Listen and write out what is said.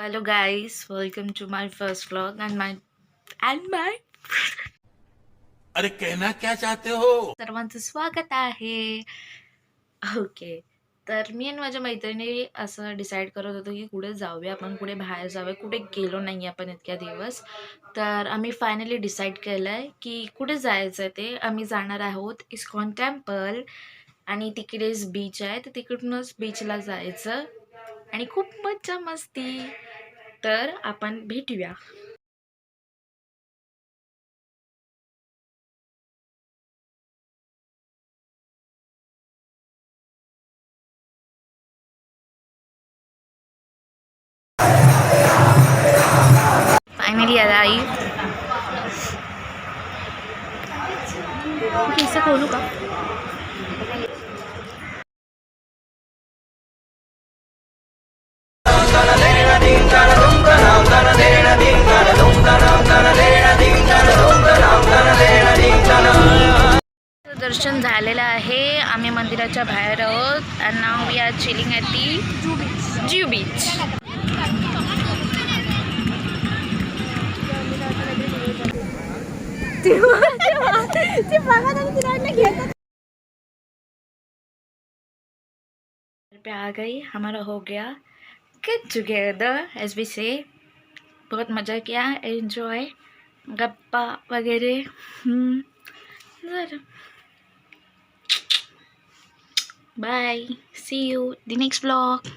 Hello guys, welcome to my first vlog and my अरे कहना क्या चाहते हो? सर्वांचं स्वागत आहे. ओके. तर मी आणि माझ्या मैत्रिणी असं डिसाईड करत होतो की कुठे जाऊया आपण, कुठे बाहेर जाऊया, कुठे गेलो नाही आपण इतक्या दिवस. तर आम्ही फायनली डिसाईड केलं आहे की कुठे जायचं आहे ते. आम्ही जाणार आहोत इस्कॉन टेम्पल आणि तिकडेच बीच आहे, तर तिकडूनच बीचला जायचं आणि खूप मज्जा मस्ती. तर आपण भेटूया. फाइनली आई कैसे खोलू का. दर्शन झालेलं आहे. आम्ही मंदिराच्या बाहेर आहोत and now we are chilling at the Juhu beach. पे आ गई, हमारा हो गया get together as we say. बहुत मज़ा किया, एंजॉय, गप्पा वगैरह. Bye, see you the next blog.